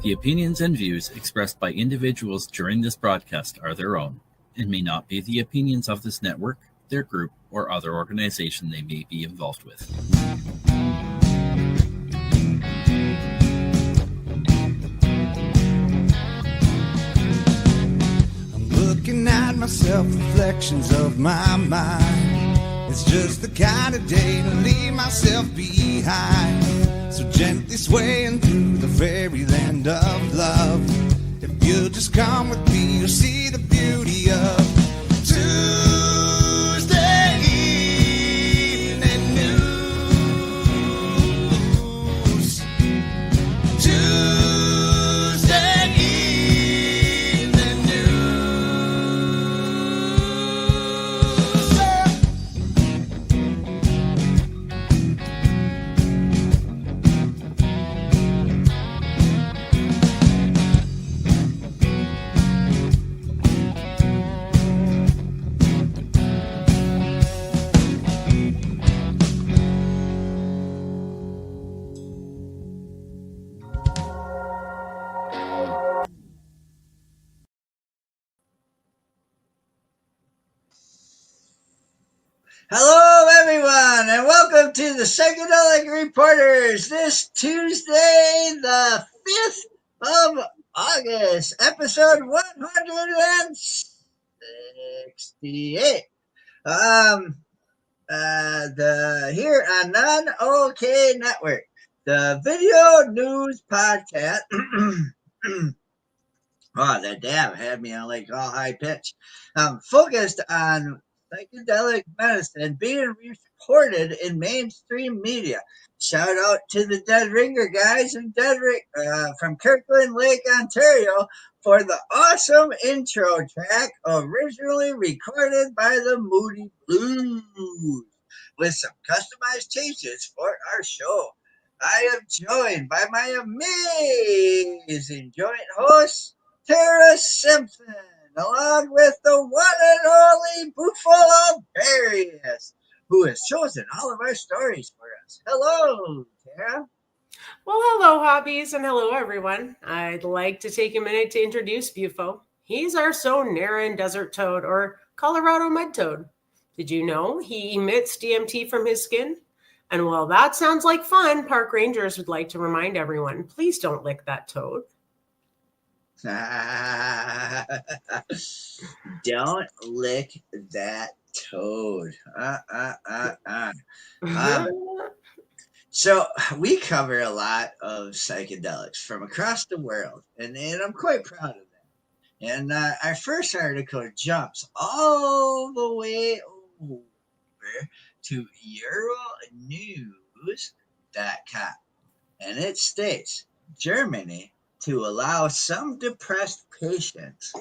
The opinions and views expressed by individuals during this broadcast are their own and may not be the opinions of this network, their group, or other organization they may be involved with. I'm looking at myself, reflections of my mind. It's just the kind of day to leave myself behind. So gently swaying through the fairyland of love. If you'll just come with me, you'll see the beauty of Tuesday evening news. Tuesday evening Hello, everyone, and welcome to the Psychedelic Reporters this Tuesday, the 5th of August, episode 168. Here on Non-OK Network, the video news podcast. Oh, that dab had me on like all high pitch. Focused on psychedelic medicine being reported in mainstream media. Shout out to the Dead Ringer guys in from Kirkland Lake, Ontario, for the awesome intro track originally recorded by the Moody Blues with some customized changes for our show. I am joined by my amazing joint host, Tara Simpson, along with the one and only Buffalo Darius, who has chosen all of our stories for us. Hello, Tara. Well, hello, hobbies, and hello, everyone. I'd like to take a minute to introduce Bufo. He's our Sonoran desert toad, or Colorado mud toad. Did you know he emits DMT from his skin? And while that sounds like fun, park rangers would like to remind everyone, please don't lick that toad. Don't lick that toad. So we cover a lot of psychedelics from across the world, and I'm quite proud of that. And our first article jumps all the way over to Euronews.com, and it states Germany to allow some depressed patients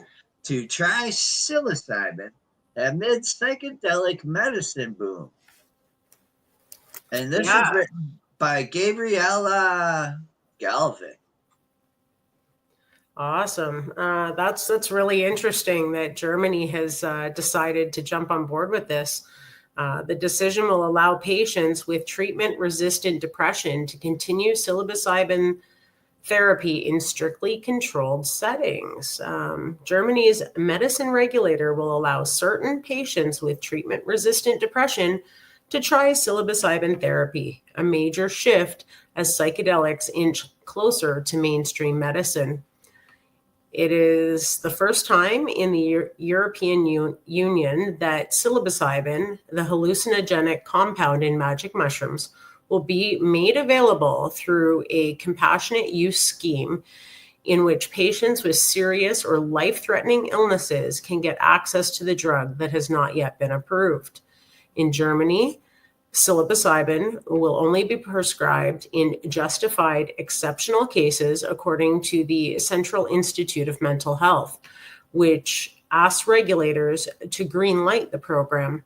to try psilocybin amid psychedelic medicine boom. And this is written by Gabriella Galvin. Awesome. That's really interesting that Germany has decided to jump on board with this. The decision will allow patients with treatment-resistant depression to continue psilocybin therapy in strictly controlled settings. Germany's medicine regulator will allow certain patients with treatment-resistant depression to try psilocybin therapy, a major shift as psychedelics inch closer to mainstream medicine. It is the first time in the European Union that psilocybin, the hallucinogenic compound in magic mushrooms, will be made available through a compassionate use scheme in which patients with serious or life-threatening illnesses can get access to the drug that has not yet been approved. In Germany, psilocybin will only be prescribed in justified exceptional cases, according to the Central Institute of Mental Health, which asks regulators to greenlight the program.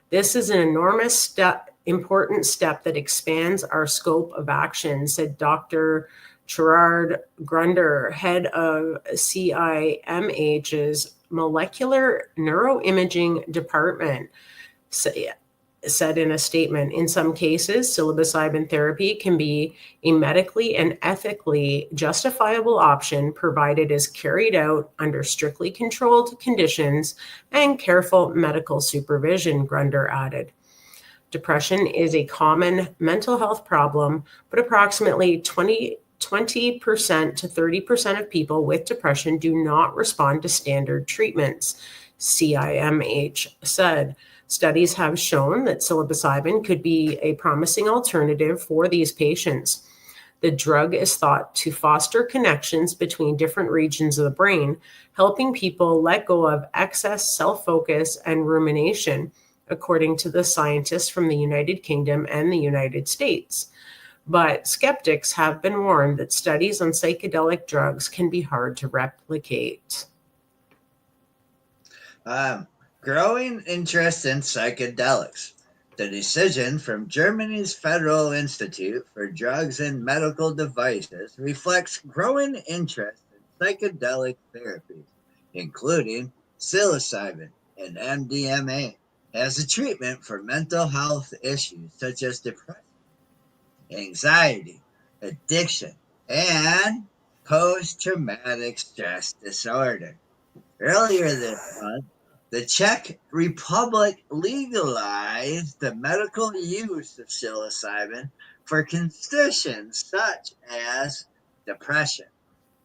This is an enormous important step that expands our scope of action, said Dr. Gerard Grunder, head of CIMH's molecular neuroimaging department. said in a statement, in some cases, psilocybin therapy can be a medically and ethically justifiable option provided is carried out under strictly controlled conditions and careful medical supervision, Grunder added. Depression is a common mental health problem, but approximately 20% to 30% of people with depression do not respond to standard treatments, CIMH said. Studies have shown that psilocybin could be a promising alternative for these patients. The drug is thought to foster connections between different regions of the brain, helping people let go of excess self-focus and rumination, according to the scientists from the United Kingdom and the United States. But skeptics have been warned that studies on psychedelic drugs can be hard to replicate. Growing interest in psychedelics. The decision from Germany's Federal Institute for Drugs and Medical Devices reflects growing interest in psychedelic therapies, including psilocybin and MDMA, as a treatment for mental health issues such as depression, anxiety, addiction, and post-traumatic stress disorder. Earlier this month, the Czech Republic legalized the medical use of psilocybin for conditions such as depression.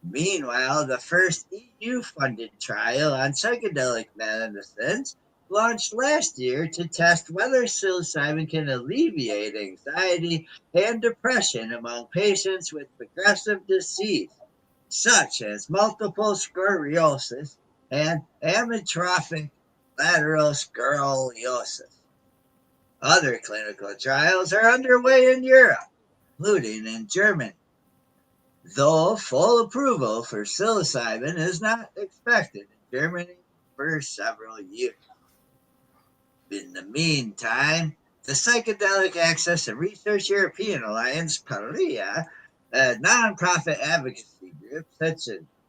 Meanwhile, the first EU-funded trial on psychedelic medicines launched last year to test whether psilocybin can alleviate anxiety and depression among patients with progressive disease, such as multiple sclerosis and amyotrophic lateral sclerosis. Other clinical trials are underway in Europe, including in Germany, though full approval for psilocybin is not expected in Germany for several years. In the meantime, the Psychedelic Access and Research European Alliance, PARIA, a nonprofit advocacy group,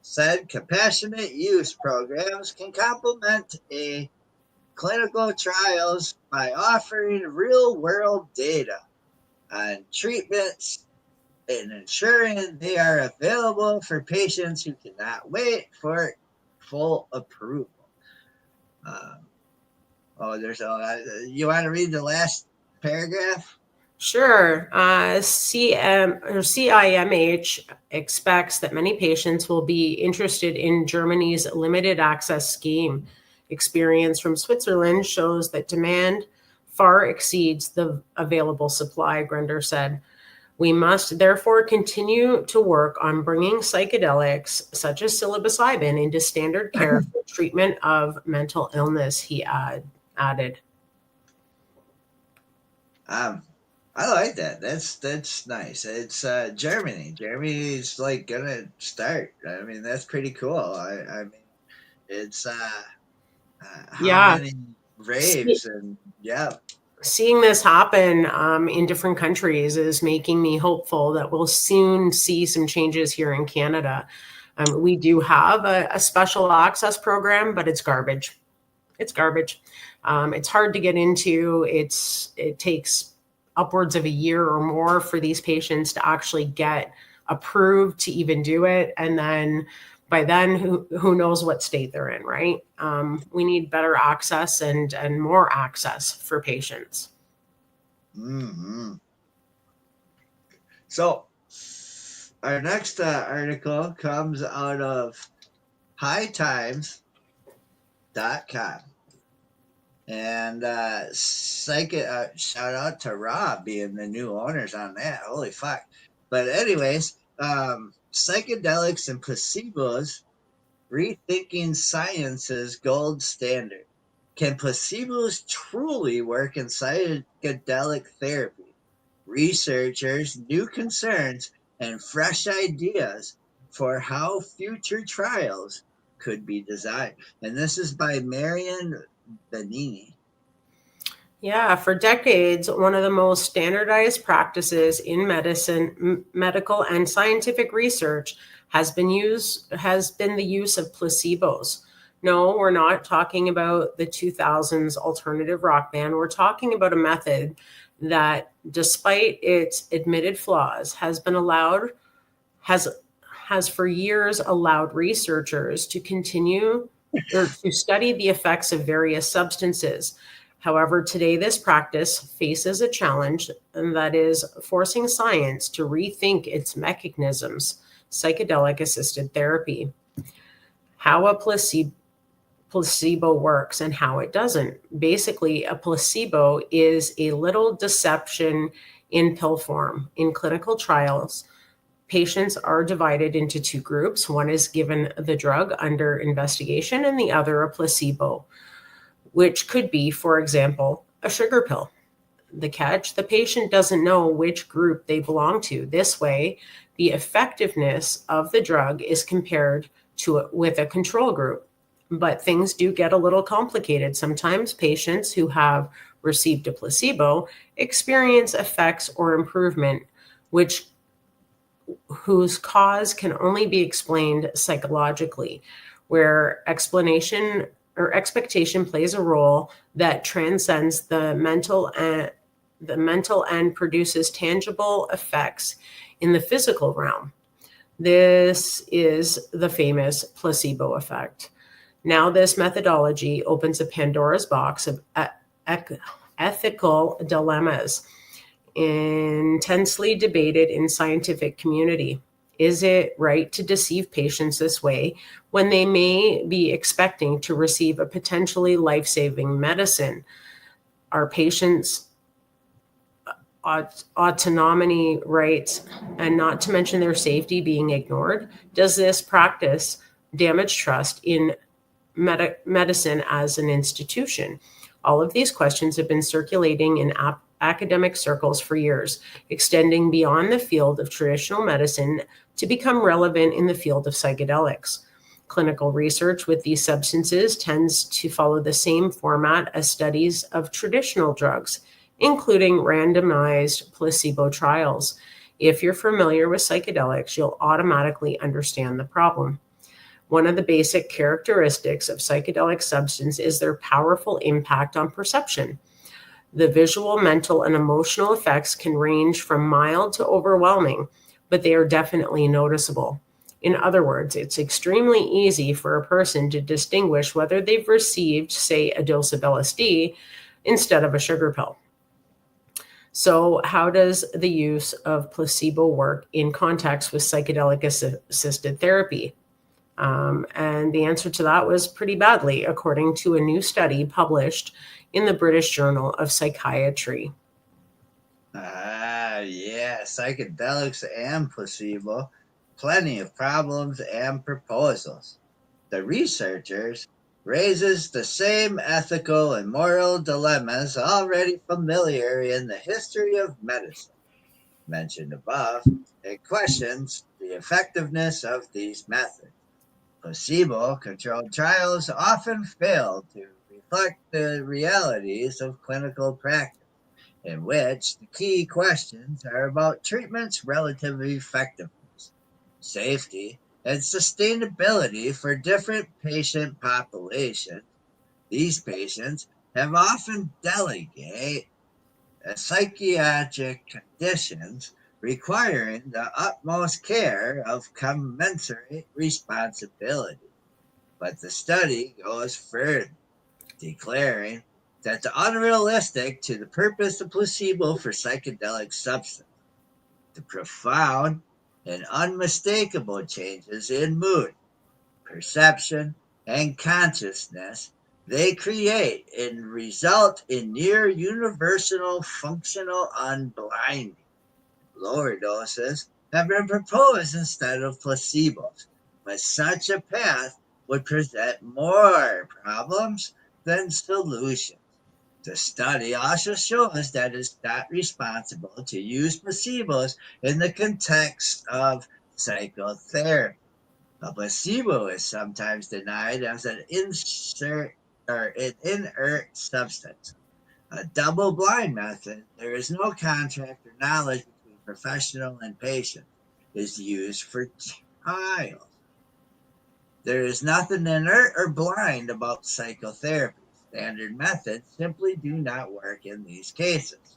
said compassionate use programs can complement a clinical trials by offering real-world data on treatments and ensuring they are available for patients who cannot wait for full approval. You want to read the last paragraph? Sure. CIMH expects that many patients will be interested in Germany's limited access scheme. Experience from Switzerland shows that demand far exceeds the available supply, Grunder said. We must therefore continue to work on bringing psychedelics such as psilocybin into standard care for treatment of mental illness, he added. I like that. That's nice. It's Germany. Germany's like gonna start. I mean, that's pretty cool. I mean, it's how many raves and yeah. Seeing this happen in different countries is making me hopeful that we'll soon see some changes here in Canada. We do have a special access program, but it's garbage. It's garbage. It's hard to get into. It takes upwards of a year or more for these patients to actually get approved to even do it. And then by then, who knows what state they're in, right? We need better access and more access for patients. Mm-hmm. So our next article comes out of hightimes.com. And shout out to Rob being the new owners on that. Holy fuck. But anyways, psychedelics and placebos, rethinking science's gold standard. Can placebos truly work in psychedelic therapy? Researchers' new concerns and fresh ideas for how future trials could be designed. And this is by Marion Benini. Yeah, for decades, one of the most standardized practices in medicine, medical and scientific research has been the use of placebos. No, we're not talking about the 2000s alternative rock band. We're talking about a method that, despite its admitted flaws, has for years allowed researchers to continue or to study the effects of various substances. However, today this practice faces a challenge, and that is forcing science to rethink its mechanisms. Psychedelic assisted therapy. How a placebo works and how it doesn't. Basically, a placebo is a little deception in pill form. In clinical trials, patients are divided into two groups. One is given the drug under investigation, and the other a placebo, which could be, for example, a sugar pill. The catch: the patient doesn't know which group they belong to. This way, the effectiveness of the drug is compared to with a control group. But things do get a little complicated. Sometimes patients who have received a placebo experience effects or improvement, whose cause can only be explained psychologically, where explanation or expectation plays a role that transcends the mental and produces tangible effects in the physical realm. This is the famous placebo effect. Now, this methodology opens a Pandora's box of ethical dilemmas intensely debated in scientific community. Is it right to deceive patients this way when they may be expecting to receive a potentially life-saving medicine? Are patients' autonomy rights, and not to mention their safety, being ignored? Does this practice damage trust in medicine as an institution? All of these questions have been circulating in academic circles for years, extending beyond the field of traditional medicine to become relevant in the field of psychedelics. Clinical research with these substances tends to follow the same format as studies of traditional drugs, including randomized placebo trials. If you're familiar with psychedelics, you'll automatically understand the problem. One of the basic characteristics of psychedelic substance is their powerful impact on perception. The visual, mental, and emotional effects can range from mild to overwhelming, but they are definitely noticeable. In other words, it's extremely easy for a person to distinguish whether they've received, say, a dose of LSD instead of a sugar pill. So, how does the use of placebo work in context with psychedelic assisted therapy? And the answer to that was pretty badly, according to a new study published in the British Journal of Psychiatry. Yeah, psychedelics and placebo, plenty of problems and proposals. The researchers raises the same ethical and moral dilemmas already familiar in the history of medicine. Mentioned above, it questions the effectiveness of these methods. Placebo-controlled trials often fail to reflect the realities of clinical practice, in which the key questions are about treatment's relative effectiveness, safety, and sustainability for different patient populations. These patients have often delegate psychiatric conditions requiring the utmost care of commensurate responsibility. But the study goes further, declaring that the unrealistic to the purpose of placebo for psychedelic substance, the profound and unmistakable changes in mood, perception, and consciousness they create and result in near universal functional unblinding. Lower doses have been proposed instead of placebos, but such a path would present more problems than solutions. The study also shows that it's not responsible to use placebos in the context of psychotherapy. A placebo is sometimes denied as an inert substance. A double-blind method, there is no contract or knowledge between professional and patient, is used for trials. There is nothing inert or blind about psychotherapy. Standard methods simply do not work in these cases.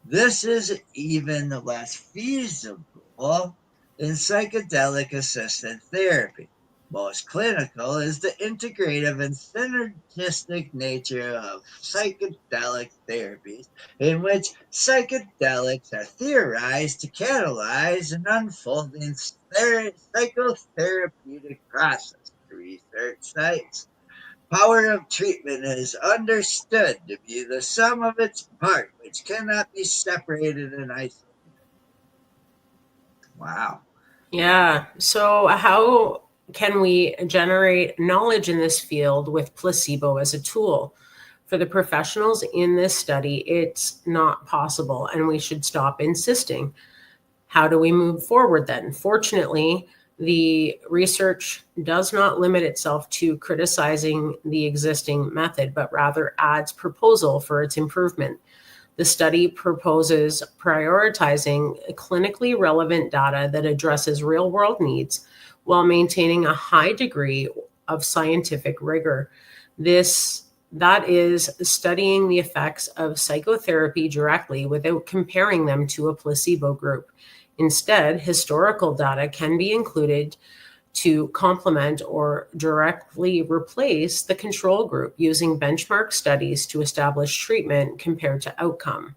This is even less feasible in psychedelic assisted therapy. Most clinical is the integrative and synergistic nature of psychedelic therapies, in which psychedelics are theorized to catalyze an unfolding psychotherapeutic process. Research sites power of treatment is understood to be the sum of its part, which cannot be separated and isolated. Wow. Yeah. So, how can we generate knowledge in this field with placebo as a tool? For the professionals in this study, it's not possible, and we should stop insisting. How do we move forward then? Fortunately, the research does not limit itself to criticizing the existing method, but rather adds proposal for its improvement. The study proposes prioritizing clinically relevant data that addresses real-world needs while maintaining a high degree of scientific rigor. That is studying the effects of psychotherapy directly without comparing them to a placebo group. Instead, historical data can be included to complement or directly replace the control group using benchmark studies to establish treatment compared to outcome.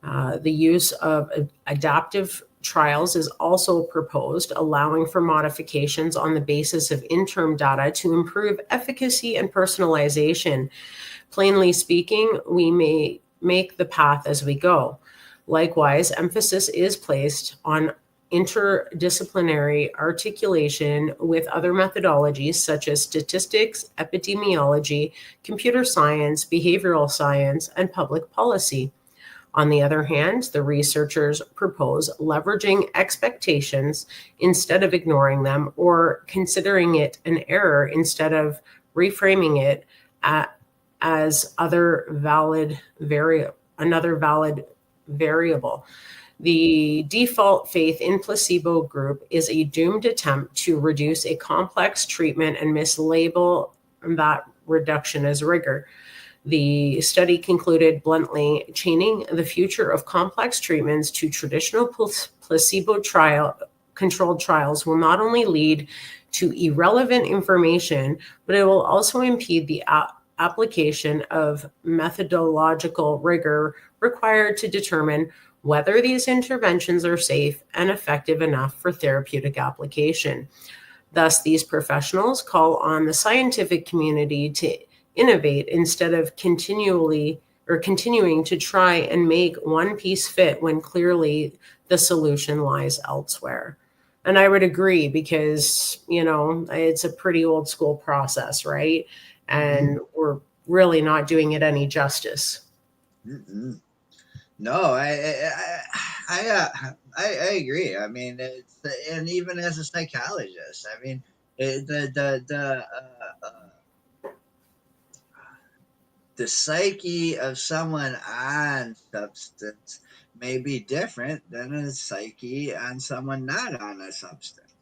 The use of adaptive trials is also proposed, allowing for modifications on the basis of interim data to improve efficacy and personalization. Plainly speaking, we may make the path as we go. Likewise, emphasis is placed on interdisciplinary articulation with other methodologies such as statistics, epidemiology, computer science, behavioral science, and public policy. On the other hand, the researchers propose leveraging expectations instead of ignoring them, or considering it an error instead of reframing it as another valid variable. The default faith in placebo group is a doomed attempt to reduce a complex treatment and mislabel that reduction as rigor. The study concluded bluntly, chaining the future of complex treatments to traditional placebo controlled trials will not only lead to irrelevant information, but it will also impede the application of methodological rigor required to determine whether these interventions are safe and effective enough for therapeutic application. Thus, these professionals call on the scientific community to innovate instead of continuing to try and make one piece fit when clearly the solution lies elsewhere. And I would agree because, it's a pretty old school process, right? And we're really not doing it any justice. Mm-mm. No, I agree. I mean, and even as a psychologist, I mean, the psyche of someone on substance may be different than a psyche on someone not on a substance.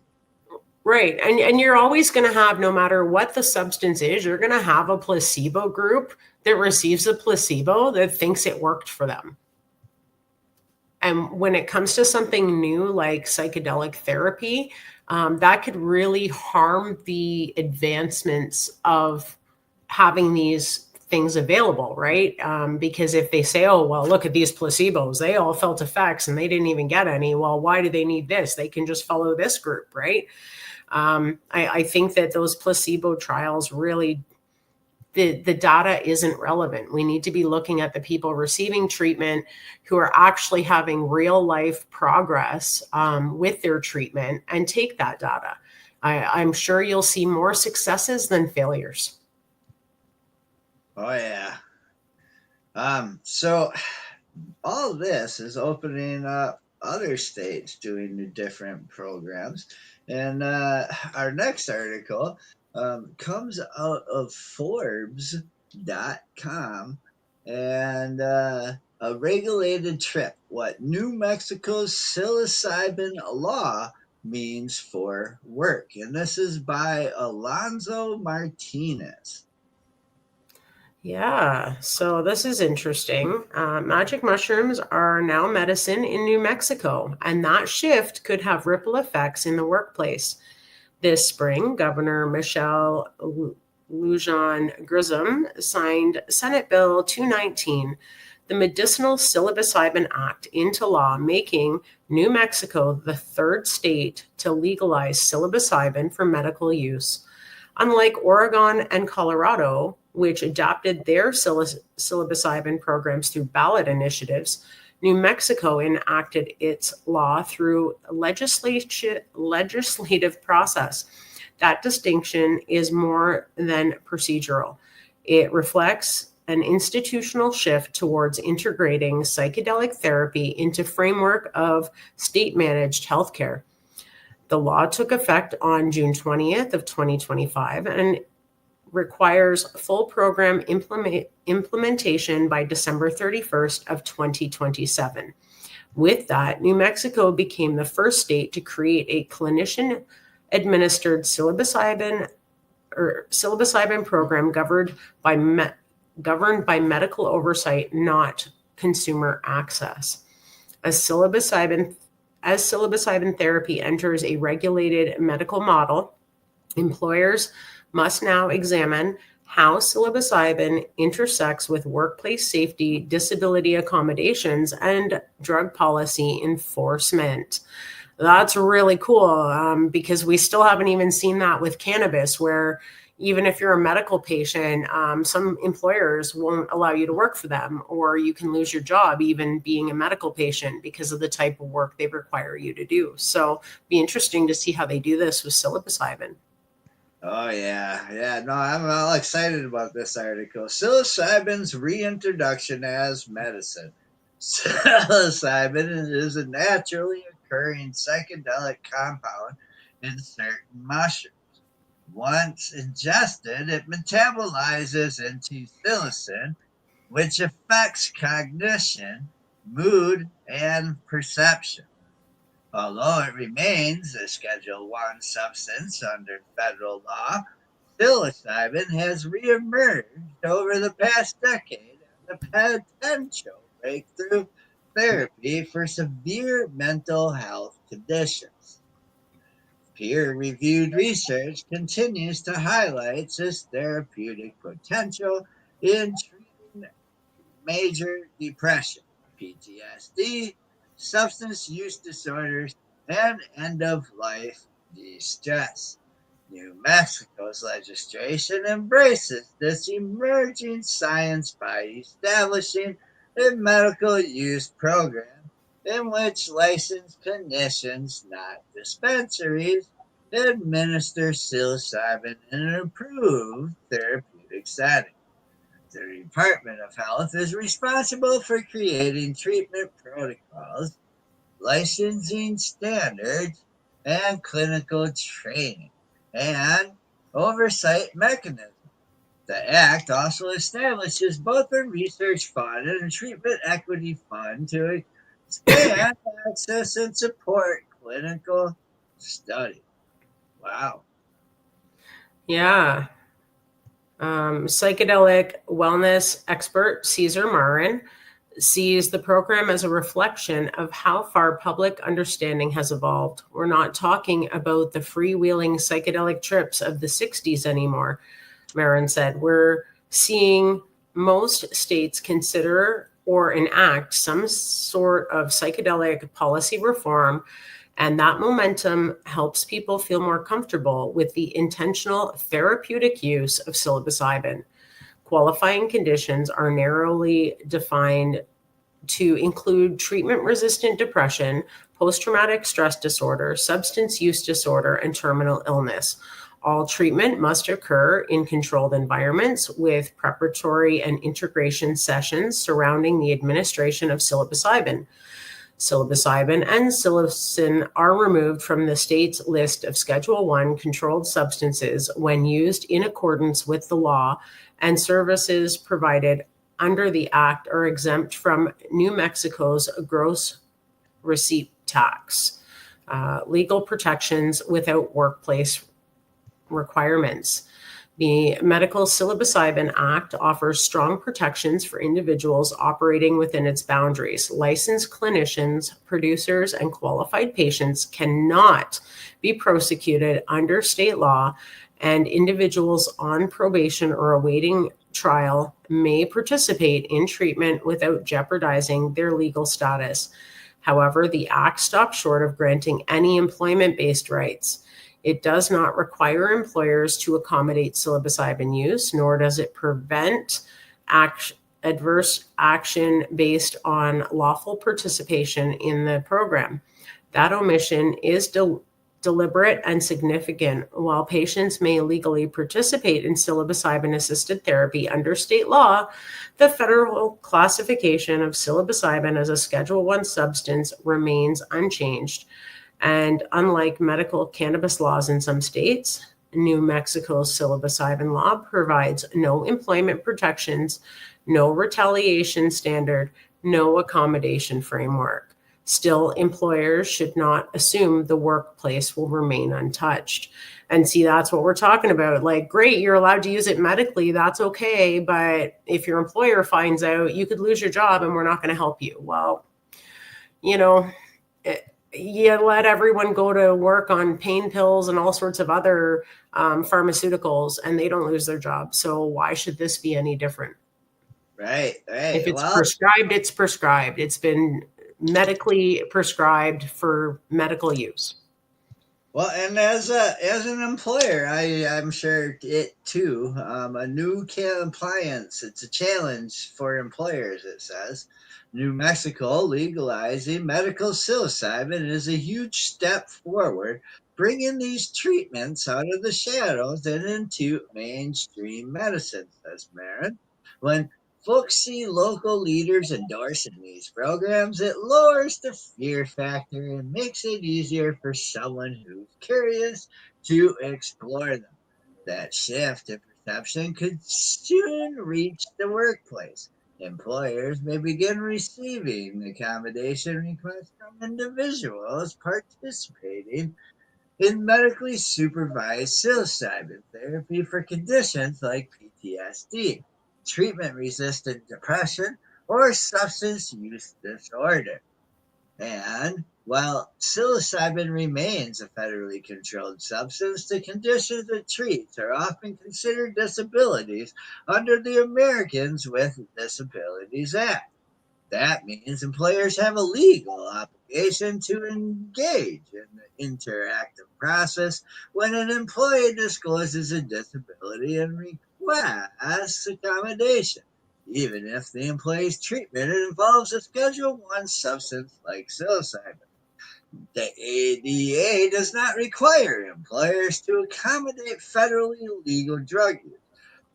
Right. And you're always going to have, no matter what the substance is, you're going to have a placebo group that receives a placebo that thinks it worked for them. And when it comes to something new like psychedelic therapy, that could really harm the advancements of having these things available, right? Because if they say, oh, well, look at these placebos, they all felt effects and they didn't even get any. Well, why do they need this? They can just follow this group, right? I think that those placebo trials really, the data isn't relevant. We need to be looking at the people receiving treatment who are actually having real life progress with their treatment and take that data. I'm sure you'll see more successes than failures. Oh yeah. So all this is opening up other states doing the different programs. And our next article comes out of Forbes.com and a regulated trip. What New Mexico's psilocybin law means for work. And this is by Alonso Martinez. Yeah, so this is interesting. Magic mushrooms are now medicine in New Mexico, and that shift could have ripple effects in the workplace. This spring, Governor Michelle Lujan Grisham signed Senate Bill 219, the Medicinal Psilocybin Act, into law, making New Mexico the third state to legalize psilocybin for medical use. Unlike Oregon and Colorado, which adopted their psilocybin programs through ballot initiatives, New Mexico enacted its law through legislative process. That distinction is more than procedural. It reflects an institutional shift towards integrating psychedelic therapy into framework of state-managed healthcare. The law took effect on June 20th of 2025 and requires full program implementation by December 31st of 2027. With that, New Mexico became the first state to create a clinician-administered psilocybin program governed by medical oversight, not consumer access. As psilocybin therapy enters a regulated medical model, employers must now examine how psilocybin intersects with workplace safety, disability accommodations, and drug policy enforcement. That's really cool because we still haven't even seen that with cannabis, where even if you're a medical patient, some employers won't allow you to work for them, or you can lose your job even being a medical patient because of the type of work they require you to do. So be interesting to see how they do this with psilocybin. Oh, yeah. No, I'm all excited about this article. Psilocybin's reintroduction as medicine. Psilocybin is a naturally occurring psychedelic compound in certain mushrooms. Once ingested, it metabolizes into psilocin, which affects cognition, mood, and perception. Although it remains a Schedule I substance under federal law, psilocybin has reemerged over the past decade as a potential breakthrough therapy for severe mental health conditions. Peer-reviewed research continues to highlight its therapeutic potential in treating major depression, PTSD, substance use disorders, and end-of-life distress. New Mexico's legislation embraces this emerging science by establishing a medical use program in which licensed clinicians, not dispensaries, administer psilocybin in an approved therapeutic setting. The Department of Health is responsible for creating treatment protocols, licensing standards, and clinical training, and oversight mechanisms. The Act also establishes both a research fund and a treatment equity fund to expand access and support clinical study. Wow. Yeah. Psychedelic wellness expert Cesar Marin sees the program as a reflection of how far public understanding has evolved. We're not talking about the freewheeling psychedelic trips of the 60s anymore, Marin said. We're seeing most states consider or enact some sort of psychedelic policy reform, and that momentum helps people feel more comfortable with the intentional therapeutic use of psilocybin. Qualifying conditions are narrowly defined to include treatment-resistant depression, post-traumatic stress disorder, substance use disorder, and terminal illness. All treatment must occur in controlled environments with preparatory and integration sessions surrounding the administration of psilocybin. Psilocybin and psilocin are removed from the state's list of Schedule I controlled substances when used in accordance with the law, and services provided under the Act are exempt from New Mexico's gross receipt tax. legal protections without workplace requirements. The Medical Psilocybin Act offers strong protections for individuals operating within its boundaries. Licensed clinicians, producers, and qualified patients cannot be prosecuted under state law, and individuals on probation or awaiting trial may participate in treatment without jeopardizing their legal status. However, the Act stops short of granting any employment-based rights. It does not require employers to accommodate psilocybin use, nor does it prevent adverse action based on lawful participation in the program. That omission is deliberate and significant. While patients may legally participate in psilocybin-assisted therapy under state law, the federal classification of psilocybin as a Schedule I substance remains unchanged. And unlike medical cannabis laws in some states, New Mexico's psilocybin law provides no employment protections, no retaliation standard, no accommodation framework. Still, employers should not assume the workplace will remain untouched. And see, that's what we're talking about. Like, great, you're allowed to use it medically, that's okay. But if your employer finds out, you could lose your job and we're not going to help you. Well, you let everyone go to work on pain pills and all sorts of other pharmaceuticals, and they don't lose their job. So why should this be any different? Right. If it's prescribed, it's prescribed. It's been medically prescribed for medical use. Well, and as an employer, I'm sure it too. A new compliance. It's a challenge for employers. It says New Mexico legalizing medical psilocybin is a huge step forward, bringing these treatments out of the shadows and into mainstream medicine, says Marin. When folks see local leaders endorsing these programs, it lowers the fear factor and makes it easier for someone who's curious to explore them. That shift in perception could soon reach the workplace. Employers may begin receiving accommodation requests from individuals participating in medically supervised psilocybin therapy for conditions like PTSD, treatment-resistant depression, or substance use disorder. And while psilocybin remains a federally controlled substance, the conditions it treats are often considered disabilities under the Americans with Disabilities Act. That means employers have a legal obligation to engage in the interactive process when an employee discloses a disability and requests accommodation, even if the employee's treatment involves a Schedule I substance like psilocybin. The ADA does not require employers to accommodate federally legal drug use,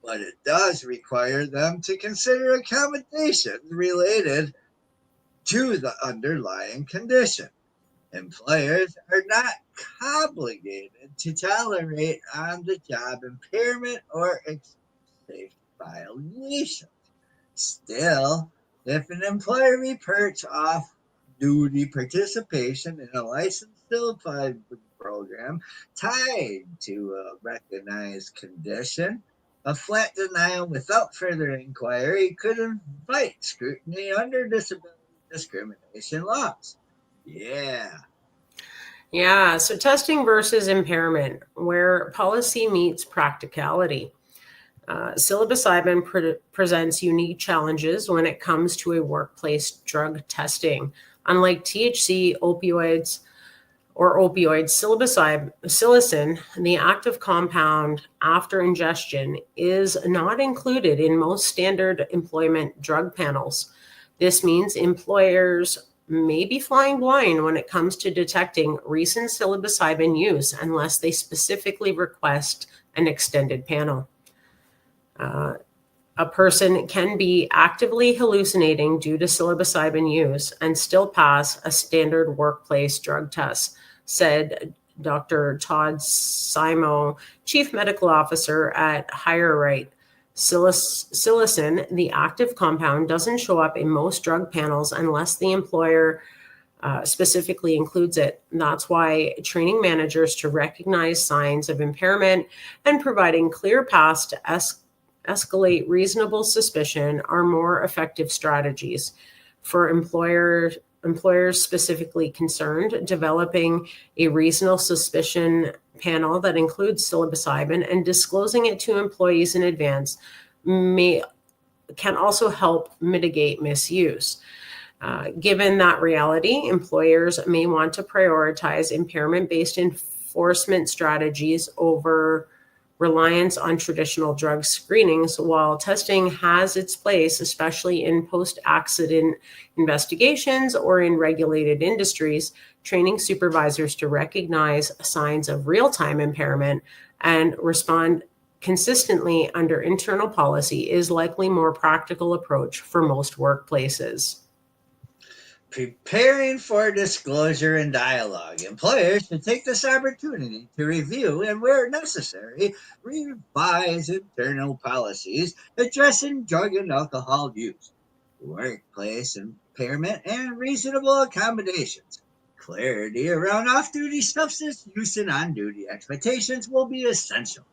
but it does require them to consider accommodations related to the underlying condition. Employers are not obligated to tolerate on-the-job impairment or safety violations. Still, if an employer reports off-duty participation in a licensed psilocybin program tied to a recognized condition, a flat denial without further inquiry could invite scrutiny under disability discrimination laws. Yeah, so testing versus impairment, where policy meets practicality. Psilocybin presents unique challenges when it comes to a workplace drug testing. Unlike THC, opioids, psilocin, the active compound after ingestion, is not included in most standard employment drug panels. This means employers may be flying blind when it comes to detecting recent psilocybin use unless they specifically request an extended panel. A person can be actively hallucinating due to psilocybin use and still pass a standard workplace drug test, said Dr. Todd Simo, Chief Medical Officer at HireRight. Psilocin, the active compound, doesn't show up in most drug panels unless the employer specifically includes it. And that's why training managers to recognize signs of impairment and providing clear paths to escalate reasonable suspicion are more effective strategies. For employers specifically concerned, developing a reasonable suspicion panel that includes psilocybin and disclosing it to employees in advance can also help mitigate misuse. Given that reality, employers may want to prioritize impairment-based enforcement strategies over reliance on traditional drug screenings. While testing has its place, especially in post-accident investigations or in regulated industries, training supervisors to recognize signs of real-time impairment and respond consistently under internal policy is likely more practical approach for most workplaces. Preparing for disclosure and dialogue. Employers should take this opportunity to review and, where necessary, revise internal policies addressing drug and alcohol use, workplace impairment, and reasonable accommodations. Clarity around off-duty substance use and on-duty expectations will be essential.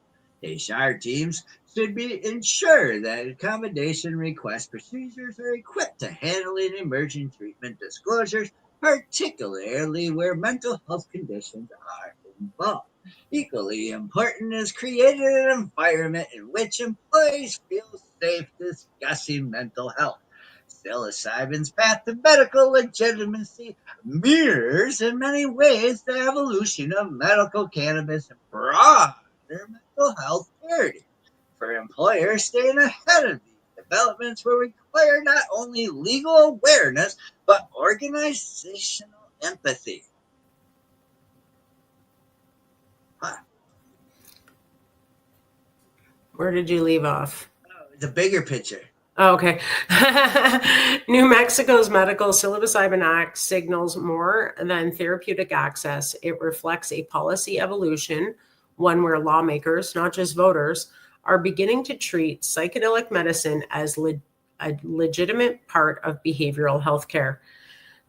HR teams should ensure that accommodation request procedures are equipped to handling emerging treatment disclosures, particularly where mental health conditions are involved. Equally important is creating an environment in which employees feel safe discussing mental health. Psilocybin's path to medical legitimacy mirrors in many ways the evolution of medical cannabis and broader mental health parity. For employers, staying ahead of these developments will require not only legal awareness, but organizational empathy. Where did you leave off? The bigger picture. Oh, okay. New Mexico's Medical Psilocybin Act signals more than therapeutic access. It reflects a policy evolution, one where lawmakers, not just voters, are beginning to treat psychedelic medicine as a legitimate part of behavioral health care.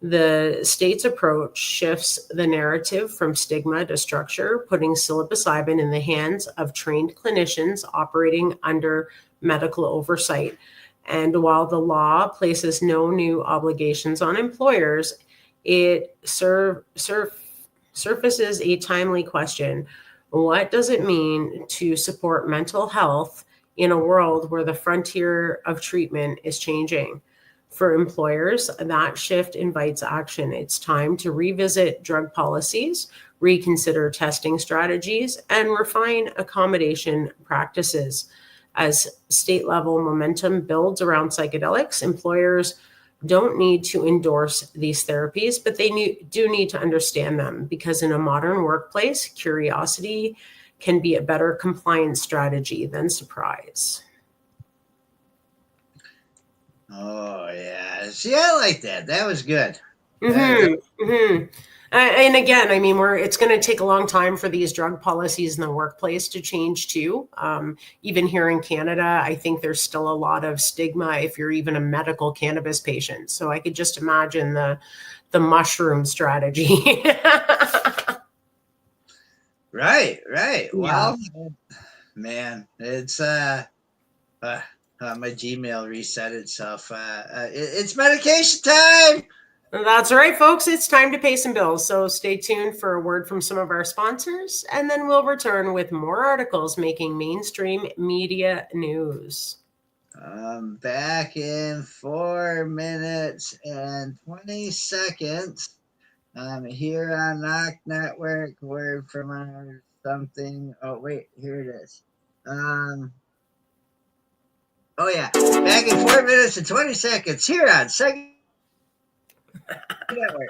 The state's approach shifts the narrative from stigma to structure, putting psilocybin in the hands of trained clinicians operating under medical oversight. And while the law places no new obligations on employers, it surfaces a timely question. What does it mean to support mental health in a world where the frontier of treatment is changing? For employers, that shift invites action. It's time to revisit drug policies, reconsider testing strategies, and refine accommodation practices. As state-level momentum builds around psychedelics, employers don't need to endorse these therapies, but they do need to understand them, because in a modern workplace, curiosity can be a better compliance strategy than surprise. Oh, yeah. See, I like that. That was good. And again, I mean, it's going to take a long time for these drug policies in the workplace to change too. Even here in Canada, I think there's still a lot of stigma if you're even a medical cannabis patient. So I could just imagine the mushroom strategy. Right. Yeah. Well, man, it's my Gmail reset itself. It's medication time. That's right, folks. It's time to pay some bills. So stay tuned for a word from some of our sponsors, and then we'll return with more articles making mainstream media news. Back in 4 minutes and 20 seconds. Here on Knock Network, word from our something. Oh, wait, here it is. Oh, yeah. Back in 4 minutes and 20 seconds here on Psychedelic Network.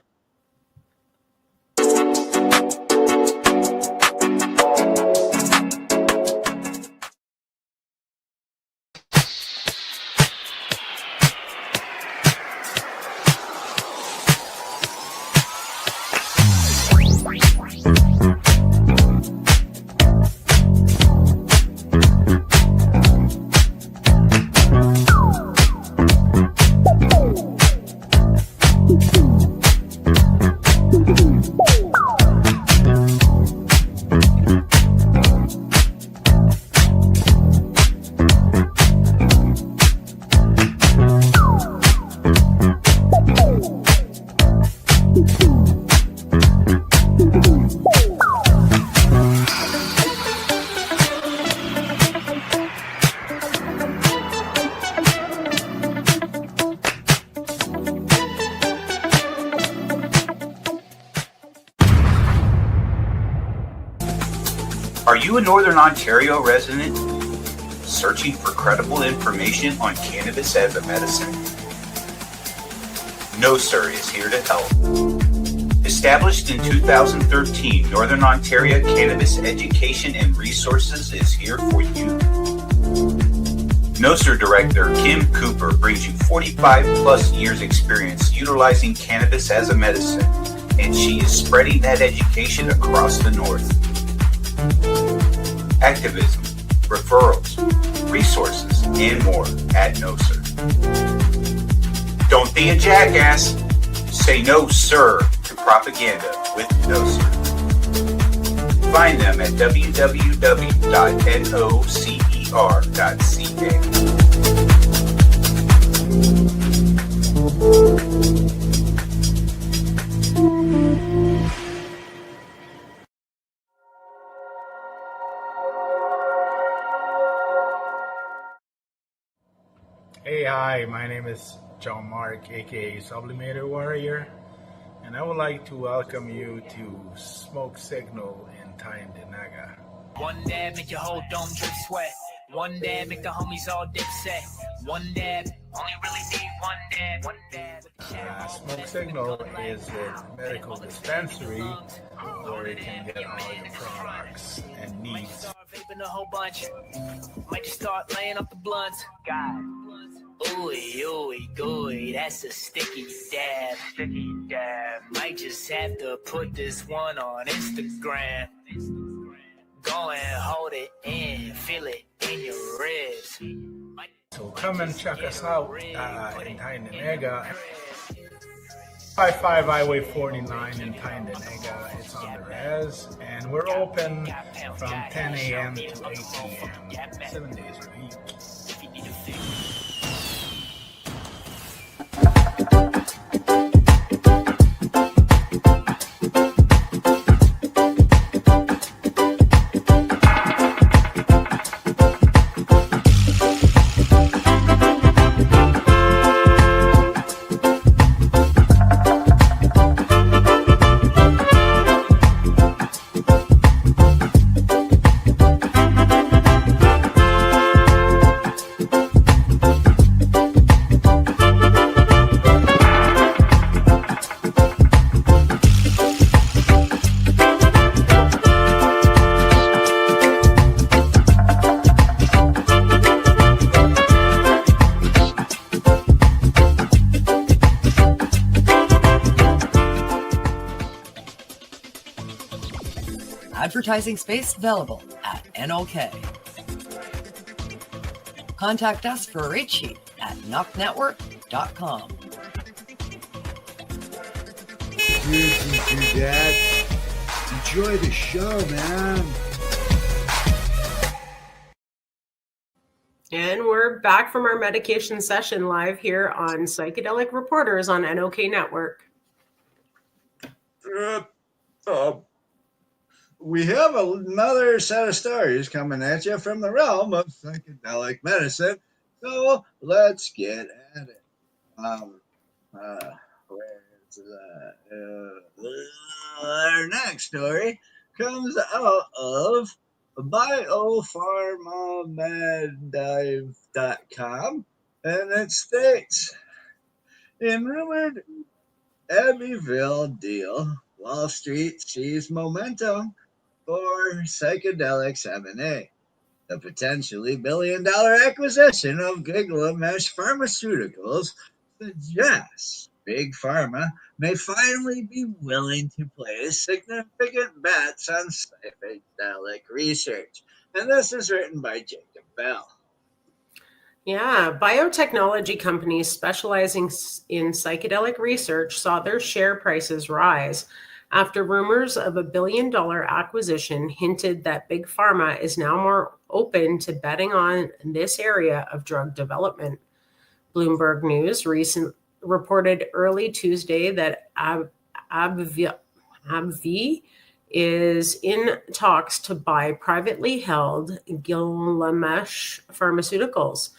Are you a Northern Ontario resident searching for credible information on cannabis as a medicine? No Sir is here to help. Established in 2013, Northern Ontario Cannabis Education and Resources is here for you. No Sir Director Kim Cooper brings you 45 plus years experience utilizing cannabis as a medicine, and she is spreading that education across the North. Activism, referrals, resources, and more at No Sir. Don't be a jackass. Say no, sir, to propaganda with No Sir. Find them at www.nocer.ca. Hey, hi, my name is John Mark, aka Sublimator Warrior, and I would like to welcome you to Smoke Signal in Tyendinaga. One dab make your whole dome drip sweat. One dab make the homies all dip set. One dab, only really need one dab. One dab. Smoke Signal is a medical dispensary where you can get all your products and needs. Vaping a whole bunch. Might just start laying up the blunts. God. Ooey, ooey, gooey, that's a sticky dab. Sticky dab. Might just have to put this one on Instagram. Go and hold it in, feel it in your ribs. So come and check us out in Tyendinaga. 55 Highway 49 in Tyendinaga. It's on the res, and we're open from 10 a.m. to 8 p.m. 7 days a week. Advertising space available at NOK. Contact us for a rate sheet at knocknetwork.com. Dudes and dudettes, enjoy the show, man. And we're back from our medication session live here on Psychedelic Reporters on NOK Network. We have another set of stories coming at you from the realm of psychedelic medicine. So let's get at it. Where's that? Our next story comes out of biopharmamedive.com, and it states, in rumored Abbeville deal, Wall Street sees momentum for psychedelics M&A. The potentially billion-dollar acquisition of Gilgamesh Pharmaceuticals suggests Big Pharma may finally be willing to place significant bets on psychedelic research. And this is written by Jacob Bell. Yeah, biotechnology companies specializing in psychedelic research saw their share prices rise after rumors of a billion-dollar acquisition hinted that Big Pharma is now more open to betting on this area of drug development. Bloomberg News reported early Tuesday that AbbVie is in talks to buy privately held Gilgamesh Pharmaceuticals.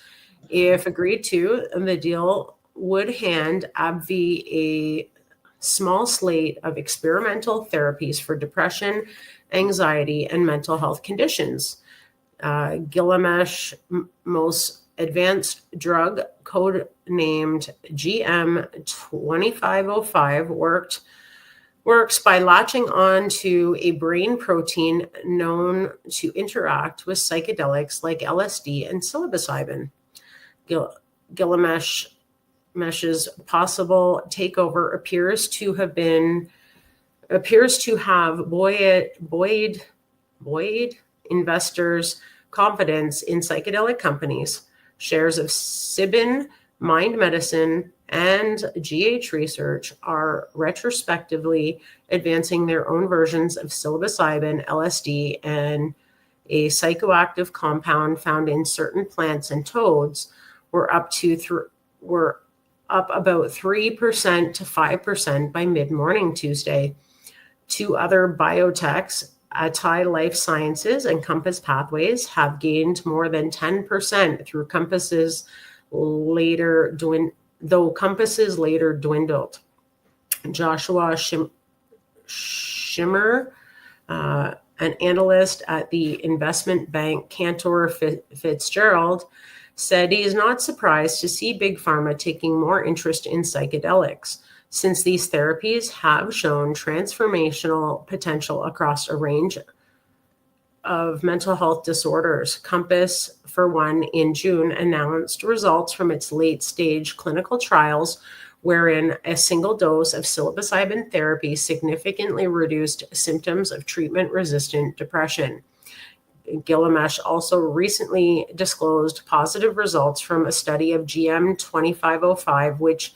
If agreed to, the deal would hand AbbVie a small slate of experimental therapies for depression, anxiety, and mental health conditions. Gilgamesh most advanced drug, code named GM2505, works by latching on to a brain protein known to interact with psychedelics like LSD and psilocybin. Gilgamesh's possible takeover appears to have buoyed investors' confidence in psychedelic companies. Shares of Sibin, Mind Medicine, and GH Research are retrospectively advancing their own versions of psilocybin, LSD, and a psychoactive compound found in certain plants and toads were up about 3% to 5% by mid-morning Tuesday. Two other biotechs, Atai Life Sciences and Compass Pathways, have gained more than 10% through Compass's later dwindled. Joshua Schimmer, an analyst at the investment bank Cantor Fitzgerald, said he is not surprised to see Big Pharma taking more interest in psychedelics, since these therapies have shown transformational potential across a range of mental health disorders. Compass, for one, in June announced results from its late-stage clinical trials wherein a single dose of psilocybin therapy significantly reduced symptoms of treatment-resistant depression. Gilgamesh also recently disclosed positive results from a study of GM2505, which,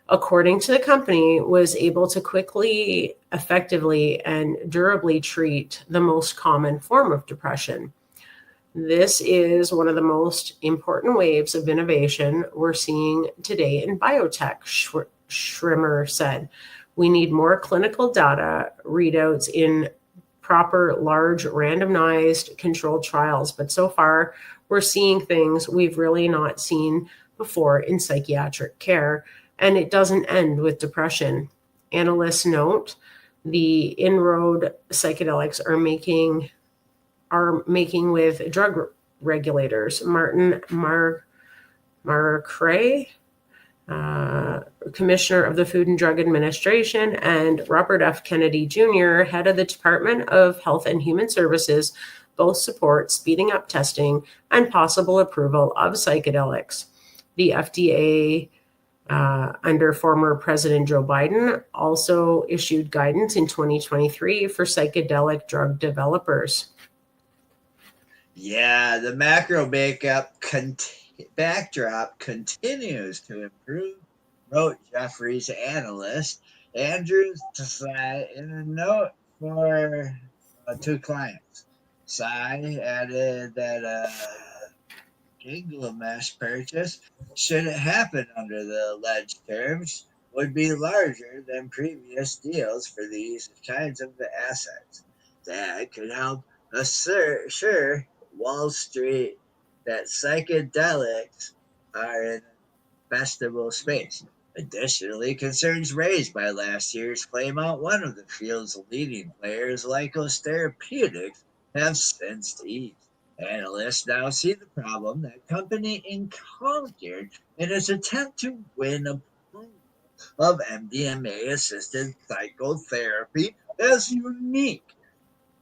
according to the company, was able to quickly, effectively, and durably treat the most common form of depression. This is one of the most important waves of innovation we're seeing today in biotech, Schrimmer said. We need more clinical data readouts in proper, large, randomized controlled trials, but so far we're seeing things we've really not seen before in psychiatric care, and it doesn't end with depression. Analysts note the inroad psychedelics are making with drug regulators. Martin Marcray, Commissioner of the Food and Drug Administration, and Robert F. Kennedy Jr., head of the Department of Health and Human Services, both support speeding up testing and possible approval of psychedelics. The FDA, under former President Joe Biden, also issued guidance in 2023 for psychedelic drug developers. Yeah, the macro backdrop continues to improve, wrote Jefferies analyst Andrew Tsai in a note for two clients. Tsai added that Gilgamesh purchase, should it happen under the alleged terms, would be larger than previous deals for these kinds of assets. That could help assure Wall Street that psychedelics are an investable space. Additionally, concerns raised by last year's claim-out one of the field's leading players, Lycos Therapeutics, have since eased. Analysts now see the problem that company encountered in its attempt to win approval of MDMA-assisted psychotherapy as unique.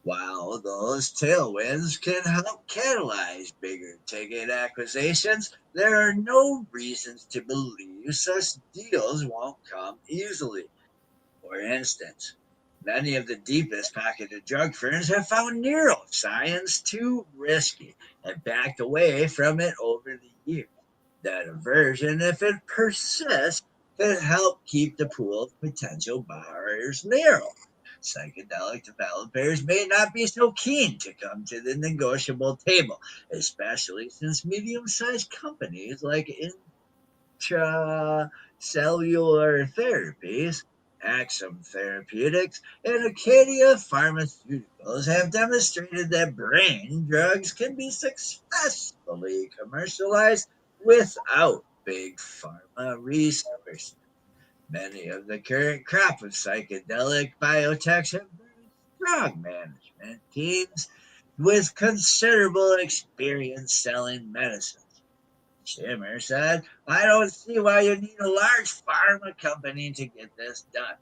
While those tailwinds can help catalyze bigger ticket acquisitions, there are no reasons to believe such deals won't come easily. For instance, many of the deepest pocketed drug firms have found neuroscience too risky and backed away from it over the years. That aversion, if it persists, could help keep the pool of potential buyers narrow. Psychedelic developers may not be so keen to come to the negotiable table, especially since medium-sized companies like intracellular therapies, Axum Therapeutics, and Acadia Pharmaceuticals have demonstrated that brain drugs can be successfully commercialized without big pharma resources. Many of the current crop of psychedelic biotechs have very strong management teams with considerable experience selling medicines. Shimmer said, I don't see why you need a large pharma company to get this done.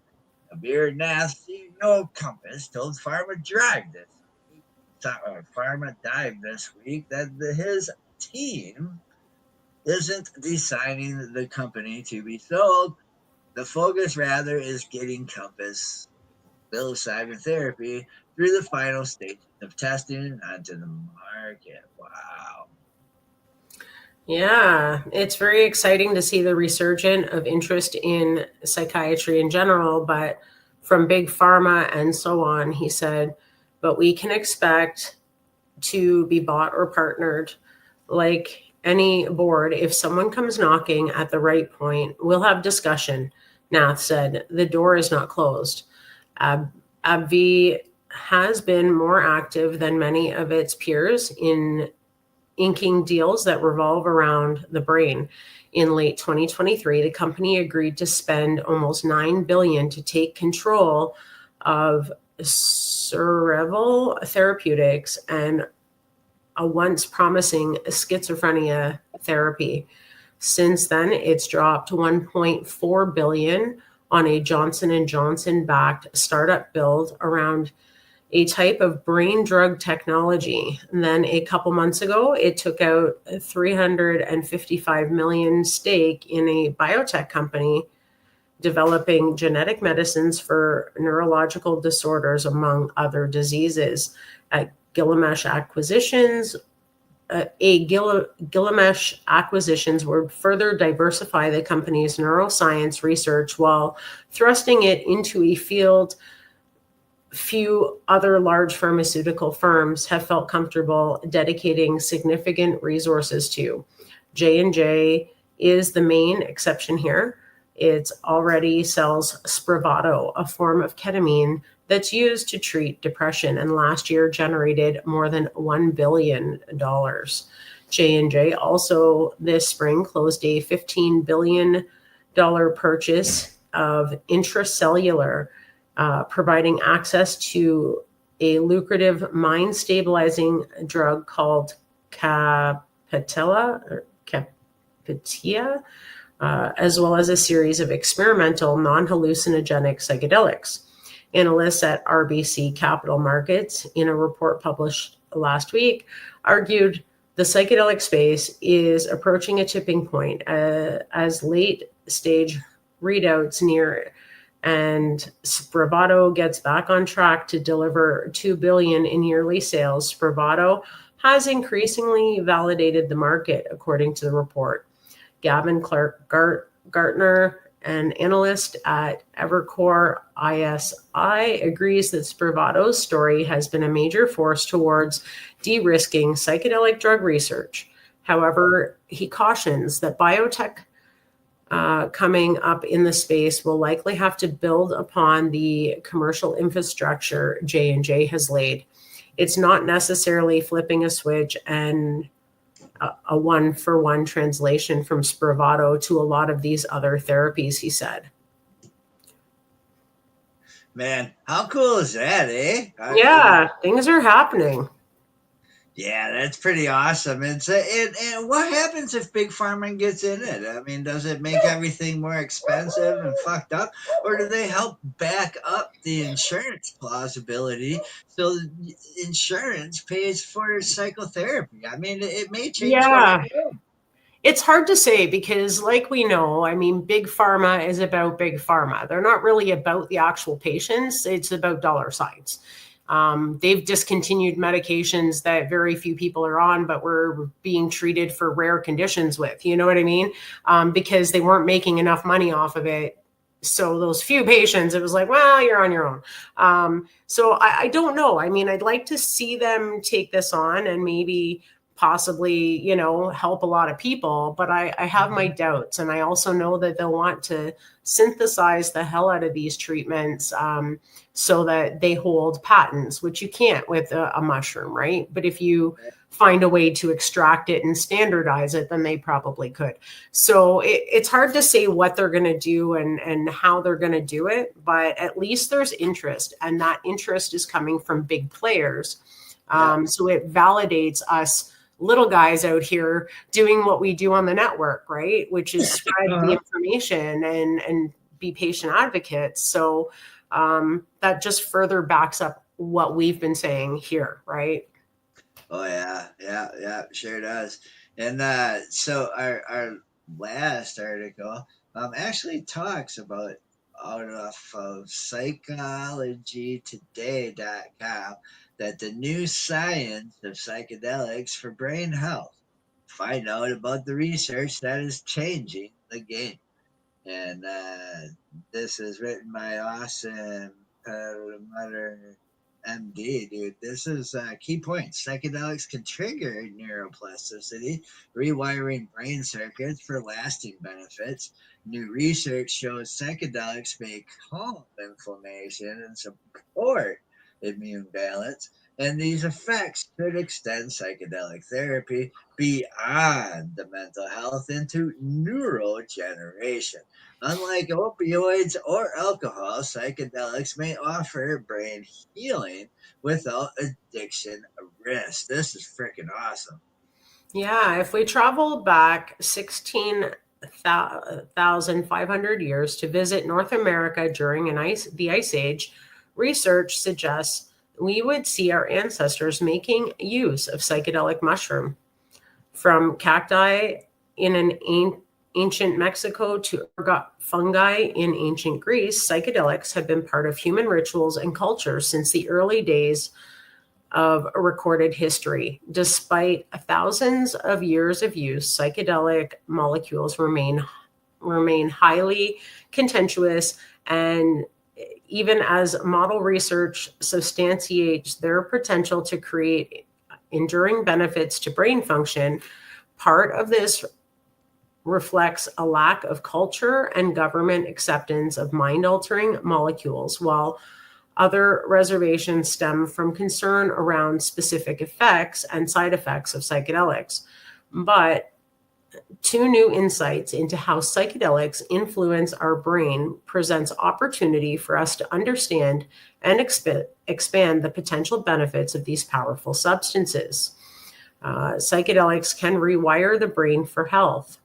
Abir Nath, CEO of Compass, told Pharma Drive this week, Pharma Dive this week that his team isn't designing the company to be sold. The focus rather is getting Compass psilocybin therapy through the final stages of testing and onto the market. Wow. Yeah, it's very exciting to see the resurgence of interest in psychiatry in general, but from big pharma and so on, he said, but we can expect to be bought or partnered like any board. If someone comes knocking at the right point, we'll have discussion. Nath said, the door is not closed. AbbVie has been more active than many of its peers in inking deals that revolve around the brain. In late 2023, the company agreed to spend almost $9 billion to take control of Cerevel Therapeutics and a once promising schizophrenia therapy. Since then, it's dropped $1.4 billion on a Johnson & Johnson-backed startup build around a type of brain drug technology. And then a couple months ago, it took out a $355 million stake in a biotech company developing genetic medicines for neurological disorders, among other diseases. Gilgamesh Acquisitions would further diversify the company's neuroscience research while thrusting it into a field few other large pharmaceutical firms have felt comfortable dedicating significant resources to. J&J is the main exception here. It already sells Spravato, a form of ketamine that's used to treat depression, and last year generated more than $1 billion. J&J also this spring closed a $15 billion purchase of Intracellular, providing access to a lucrative mind-stabilizing drug called Capitia, as well as a series of experimental non-hallucinogenic psychedelics. Analysts at RBC Capital Markets, in a report published last week, argued the psychedelic space is approaching a tipping point as late-stage readouts near, and Spravato gets back on track to deliver $2 billion in yearly sales. Spravato has increasingly validated the market, according to the report. Gavin Clark-Gartner, an analyst at Evercore ISI, agrees that Spravato's story has been a major force towards de-risking psychedelic drug research. However, he cautions that biotech coming up in the space will likely have to build upon the commercial infrastructure J&J has laid. It's not necessarily flipping a switch and a one-for-one translation from Spravato to a lot of these other therapies, he said. Man, how cool is that, eh? Things are happening. Yeah, that's pretty awesome. And what happens if Big Pharma gets in it? I mean, does it make everything more expensive and fucked up? Or do they help back up the insurance plausibility so insurance pays for psychotherapy? I mean, it may change what we do. It's hard to say because, like we know, I mean, Big Pharma is about Big Pharma. They're not really about the actual patients. It's about dollar signs. They've discontinued medications that very few people are on, but were being treated for rare conditions with, you know what I mean? Because they weren't making enough money off of it. So those few patients, it was like, well, you're on your own. So I don't know. I mean, I'd like to see them take this on and maybe possibly, help a lot of people, but I have my doubts. And I also know that they'll want to synthesize the hell out of these treatments so that they hold patents, which you can't with a mushroom, right? But if you find a way to extract it and standardize it, then they probably could. So it's hard to say what they're going to do and how they're going to do it, but at least there's interest, and that interest is coming from big players. So it validates us little guys out here doing what we do on the network, right? Which is spread the information and be patient advocates. So that just further backs up what we've been saying here, right? Oh yeah, sure does. And so our last article actually talks about out of psychologytoday.com that the new science of psychedelics for brain health. Find out about the research that is changing the game. And this is written by awesome Mother MD, dude. This is key points. Psychedelics can trigger neuroplasticity, rewiring brain circuits for lasting benefits. New research shows psychedelics may calm inflammation and support immune balance, and these effects could extend psychedelic therapy beyond the mental health into neurogeneration. Unlike opioids or alcohol, psychedelics may offer brain healing without addiction risk. This is freaking awesome. Yeah, if we travel back 16,500 years to visit North America during the Ice Age, research suggests we would see our ancestors making use of psychedelic mushroom. From cacti in ancient Mexico to ergot fungi in ancient Greece, psychedelics have been part of human rituals and culture since the early days of recorded history. Despite thousands of years of use, psychedelic molecules remain highly contentious, and even as model research substantiates their potential to create enduring benefits to brain function, part of this reflects a lack of culture and government acceptance of mind-altering molecules, while other reservations stem from concern around specific effects and side effects of psychedelics. But two new insights into how psychedelics influence our brain presents opportunity for us to understand and expand the potential benefits of these powerful substances. Psychedelics can rewire the brain for health.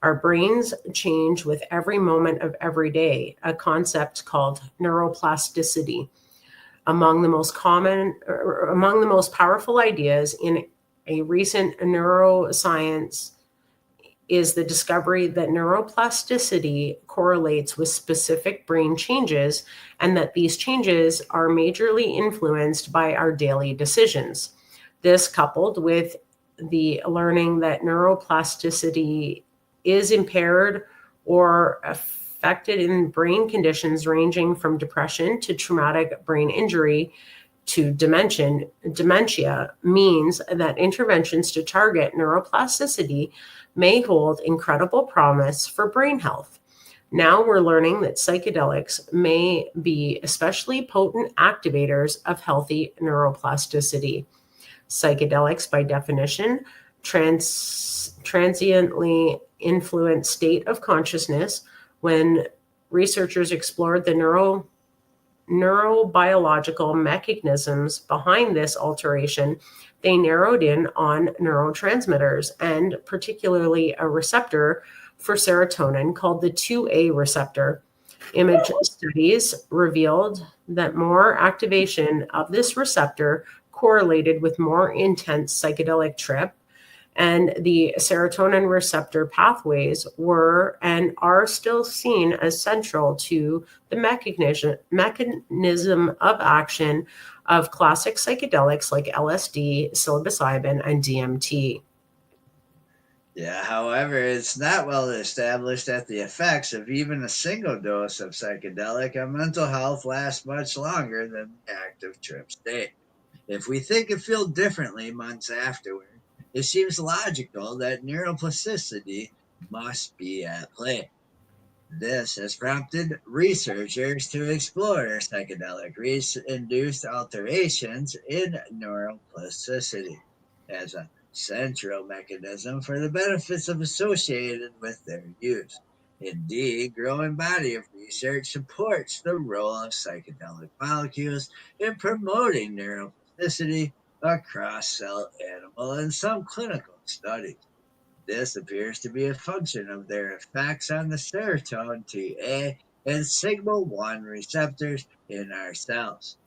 Our brains change with every moment of every day, a concept called neuroplasticity. Among the most powerful ideas in a recent neuroscience is the discovery that neuroplasticity correlates with specific brain changes, and that these changes are majorly influenced by our daily decisions. This, coupled with the learning that neuroplasticity is impaired or affected in brain conditions ranging from depression to traumatic brain injury to dementia, means that interventions to target neuroplasticity may hold incredible promise for brain health. Now we're learning that psychedelics may be especially potent activators of healthy neuroplasticity. Psychedelics, by definition, transiently influence state of consciousness. When researchers explored the neurobiological mechanisms behind this alteration, they narrowed in on neurotransmitters, and particularly a receptor for serotonin called the 2A receptor. Image studies revealed that more activation of this receptor correlated with more intense psychedelic trip, and the serotonin receptor pathways were and are still seen as central to the mechanism of action of classic psychedelics like LSD, psilocybin, and DMT. Yeah, however, it's not well established that the effects of even a single dose of psychedelic on mental health last much longer than the active trip state. If we think and feel differently months afterward, it seems logical that neuroplasticity must be at play. This has prompted researchers to explore psychedelic induced alterations in neuroplasticity as a central mechanism for the benefits associated with their use. Indeed, growing body of research supports the role of psychedelic molecules in promoting neuroplasticity across cell, animal, and some clinical studies. This appears to be a function of their effects on the serotonin Ta and sigma 1 receptors in our cells.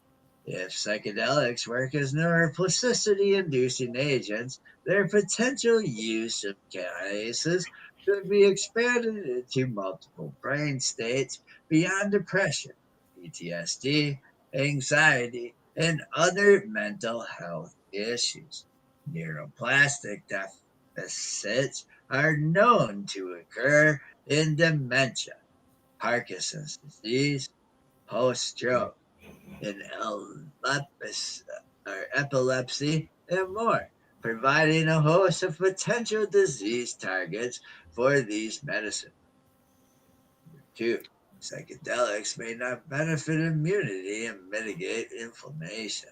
If psychedelics work as neuroplasticity inducing agents, their potential use of kinases could be expanded into multiple brain states beyond depression, PTSD, anxiety, and other mental health issues. Neuroplastic deficits are known to occur in dementia, Parkinson's disease, post stroke in epilepsy, and more, providing a host of potential disease targets for these medicines. 2. Psychedelics may not benefit immunity and mitigate inflammation.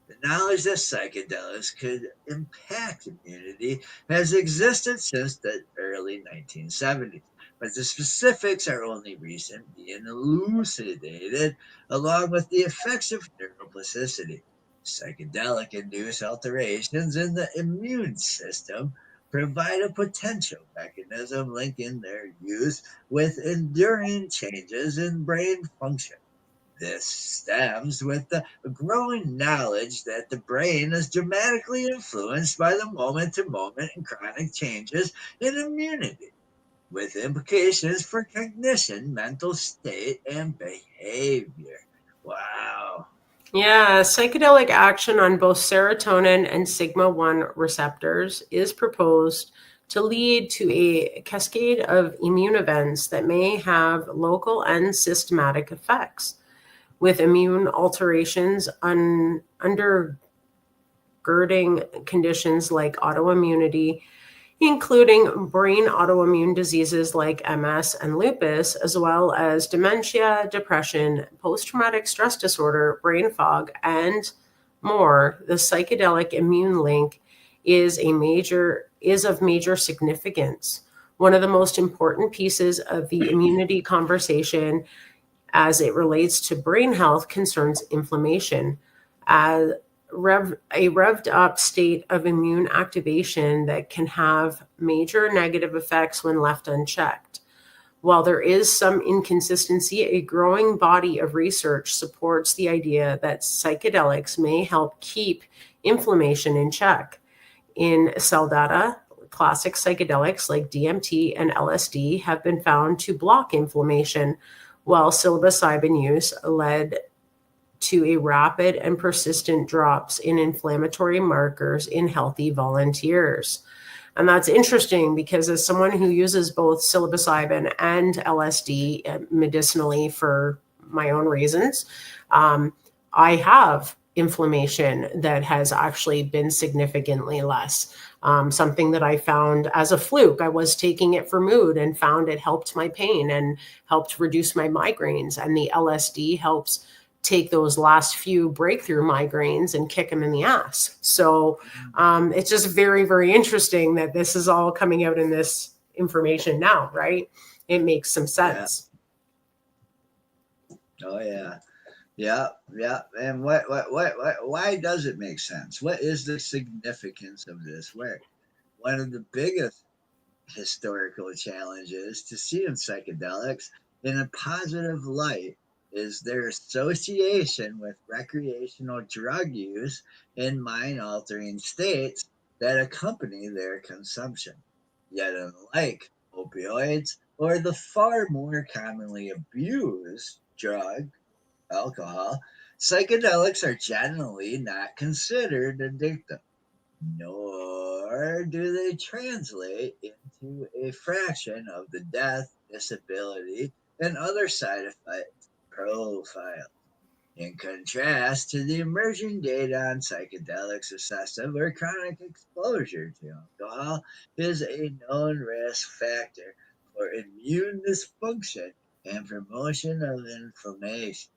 The knowledge that psychedelics could impact immunity has existed since the early 1970s, but the specifics are only recent being elucidated, along with the effects of neuroplasticity. Psychedelic induced alterations in the immune system provide a potential mechanism linking their use with enduring changes in brain function. This stems with the growing knowledge that the brain is dramatically influenced by the moment to moment and chronic changes in immunity, with implications for cognition, mental state, and behavior. Wow. Yeah, psychedelic action on both serotonin and sigma 1 receptors is proposed to lead to a cascade of immune events that may have local and systematic effects, with immune alterations undergirding conditions like autoimmunity, including brain autoimmune diseases like MS and lupus, as well as dementia, depression, post-traumatic stress disorder, brain fog, and more. The psychedelic immune link is of major significance. One of the most important pieces of the immunity conversation as it relates to brain health concerns inflammation. A revved up state of immune activation that can have major negative effects when left unchecked. While there is some inconsistency, a growing body of research supports the idea that psychedelics may help keep inflammation in check. In cell data, classic psychedelics like DMT and LSD have been found to block inflammation, while psilocybin use led to a rapid and persistent drops in inflammatory markers in healthy volunteers. And that's interesting because as someone who uses both psilocybin and LSD medicinally for my own reasons, I have inflammation that has actually been significantly less. Something that I found as a fluke. I was taking it for mood and found it helped my pain and helped reduce my migraines. And the LSD helps take those last few breakthrough migraines and kick them in the ass. So it's just very, very interesting that this is all coming out in this information now, right? It makes some sense. Yeah. Oh yeah. Yeah, yeah. And why does it make sense? What is the significance of this work? One of the biggest historical challenges to seeing psychedelics in a positive light is their association with recreational drug use and mind altering states that accompany their consumption. Yet, unlike opioids or the far more commonly abused drug, alcohol, psychedelics are generally not considered addictive, nor do they translate into a fraction of the death, disability, and other side effect profiles. In contrast to the emerging data on psychedelics, excessive or chronic exposure to alcohol is a known risk factor for immune dysfunction and promotion of inflammation.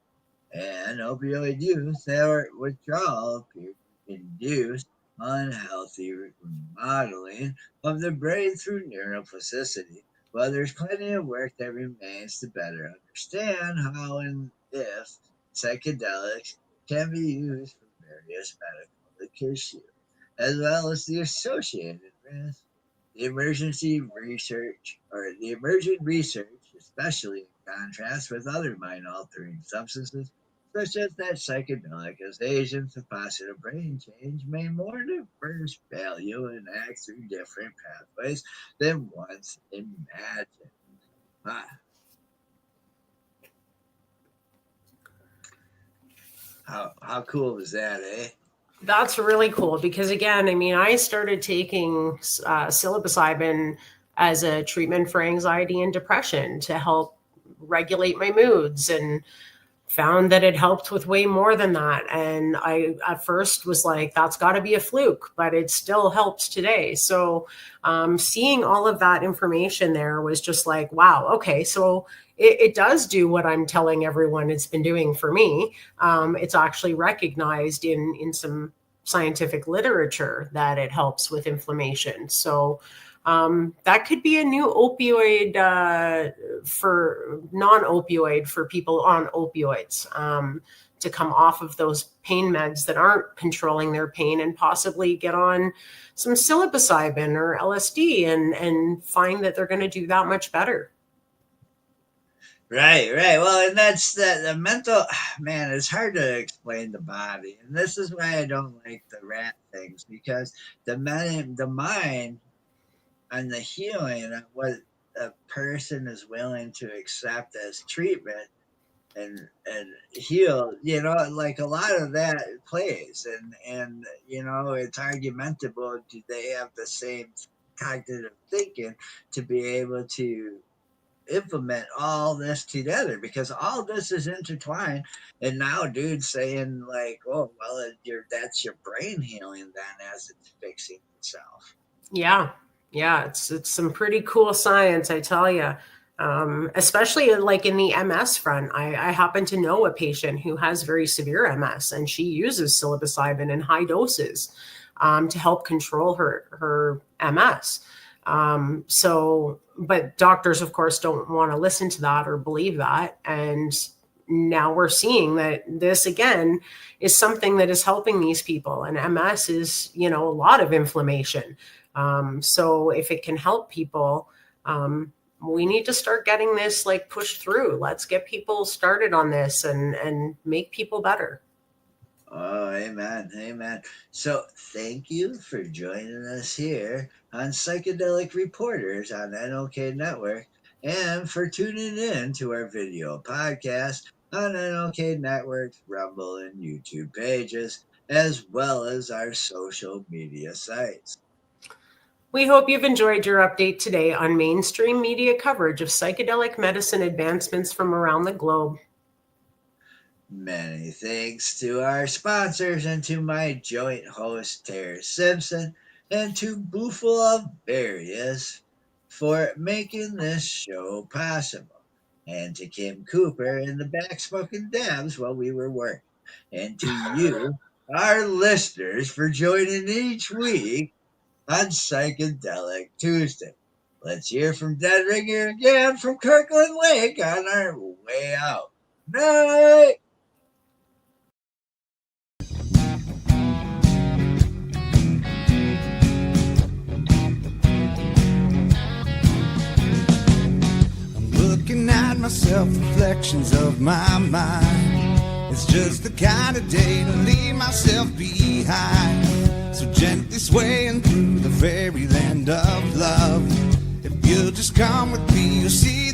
And opioid use or withdrawal appear to induce unhealthy remodeling of the brain through neuroplasticity. While there's plenty of work that remains to better understand how and if psychedelics can be used for various medical issues, as well as the associated risks. The emergent research, especially in contrast with other mind-altering substances, such as that psychedelic as agents of positive brain change, may more diverse value and act through different pathways than once imagined. Ah, how cool is that, eh? That's really cool because, again, I mean, I started taking psilocybin as a treatment for anxiety and depression to help regulate my moods, and found that it helped with way more than that. And I at first was like, that's got to be a fluke, but it still helps today. So seeing all of that information there was just like, wow, okay, so it does do what I'm telling everyone it's been doing for me. It's actually recognized in some scientific literature that it helps with inflammation. So that could be a new opioid for non-opioid for people on opioids, to come off of those pain meds that aren't controlling their pain and possibly get on some psilocybin or LSD and find that they're going to do that much better. Right. Well, and that's the mental man. It's hard to explain the body, and this is why I don't like the rat things, because the mind, and the healing of what a person is willing to accept as treatment and heal, like a lot of that plays, and it's argumentable. Do they have the same cognitive thinking to be able to implement all this together, because all this is intertwined? And now dude's saying like, oh well, that's your brain healing then as it's fixing itself. Yeah, it's some pretty cool science, I tell you. Especially like in the MS front, I happen to know a patient who has very severe MS, and she uses psilocybin in high doses to help control her MS. But doctors, of course, don't want to listen to that or believe that. And now we're seeing that this, again, is something that is helping these people. And MS is, a lot of inflammation. So if it can help people, we need to start getting this like pushed through. Let's get people started on this and make people better. Oh, amen. So thank you for joining us here on Psychedelic Reporters on NOK Network, and for tuning in to our video podcast on NOK Network's Rumble and YouTube pages, as well as our social media sites. We hope you've enjoyed your update today on mainstream media coverage of psychedelic medicine advancements from around the globe. Many thanks to our sponsors and to my joint host, Tara Simpson, and to Booful of Various for making this show possible, and to Kim Cooper in the back smoking dabs while we were working, and to you, our listeners, for joining each week on Psychedelic Tuesday. Let's hear from Dead Ringer again from Kirkland Lake on our way out. Night! Looking at myself, reflections of my mind. It's just the kind of day to leave myself behind. So gently swaying through the fairyland of love. If you'll just come with me, you'll see